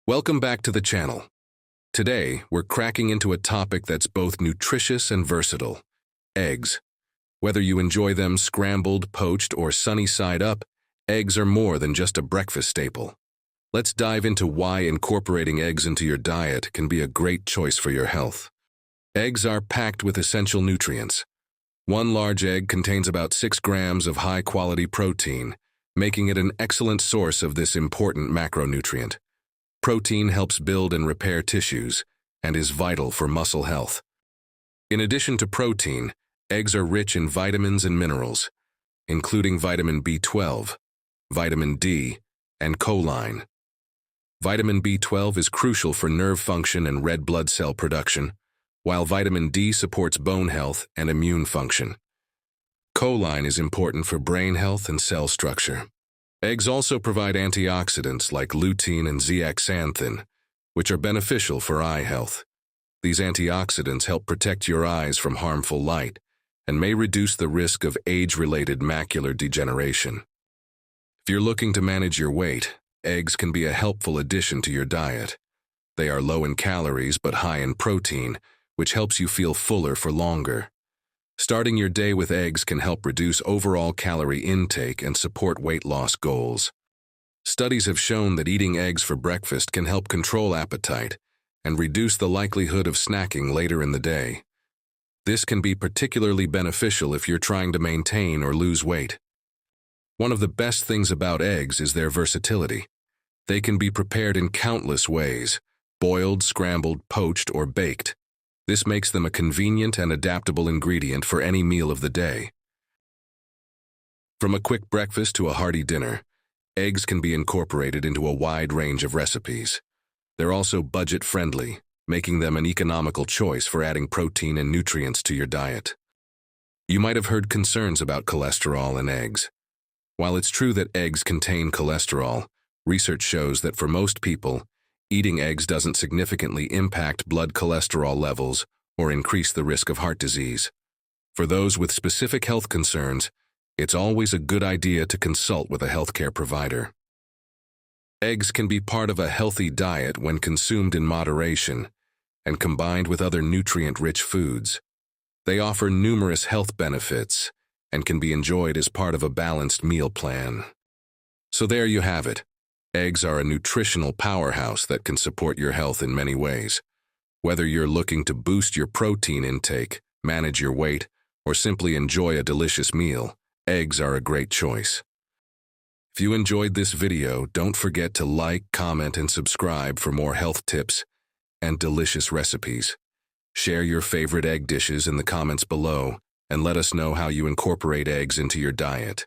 Welcome back to the channel. Today, we're cracking into a topic that's both nutritious and versatile: eggs. Whether you enjoy them scrambled, poached, or sunny side up, eggs are more than just a breakfast staple. Let's dive into why incorporating eggs into your diet can be a great choice for your health. Eggs are packed with essential nutrients. One large egg contains about 6 grams of high-quality protein, making it an excellent source of this important macronutrient. Protein helps build and repair tissues and is vital for muscle health. In addition to protein, eggs are rich in vitamins and minerals, including vitamin B12, vitamin D, and choline. Vitamin B12 is crucial for nerve function and red blood cell production, while vitamin D supports bone health and immune function. Choline is important for brain health and cell structure. Eggs also provide antioxidants like lutein and zeaxanthin, which are beneficial for eye health. These antioxidants help protect your eyes from harmful light and may reduce the risk of age-related macular degeneration. If you're looking to manage your weight, eggs can be a helpful addition to your diet. They are low in calories but high in protein, which helps you feel fuller for longer. Starting your day with eggs can help reduce overall calorie intake and support weight loss goals. Studies have shown that eating eggs for breakfast can help control appetite and reduce the likelihood of snacking later in the day. This can be particularly beneficial if you're trying to maintain or lose weight. One of the best things about eggs is their versatility. They can be prepared in countless ways: boiled, scrambled, poached, or baked. This makes them a convenient and adaptable ingredient for any meal of the day. From a quick breakfast to a hearty dinner, eggs can be incorporated into a wide range of recipes. They're also budget-friendly, making them an economical choice for adding protein and nutrients to your diet. You might have heard concerns about cholesterol in eggs. While it's true that eggs contain cholesterol, research shows that for most people, eating eggs doesn't significantly impact blood cholesterol levels or increase the risk of heart disease. For those with specific health concerns, it's always a good idea to consult with a healthcare provider. Eggs can be part of a healthy diet when consumed in moderation and combined with other nutrient-rich foods. They offer numerous health benefits and can be enjoyed as part of a balanced meal plan. So there you have it. Eggs are a nutritional powerhouse that can support your health in many ways. Whether you're looking to boost your protein intake, manage your weight, or simply enjoy a delicious meal, eggs are a great choice. If you enjoyed this video, don't forget to like, comment, and subscribe for more health tips and delicious recipes. Share your favorite egg dishes in the comments below and let us know how you incorporate eggs into your diet.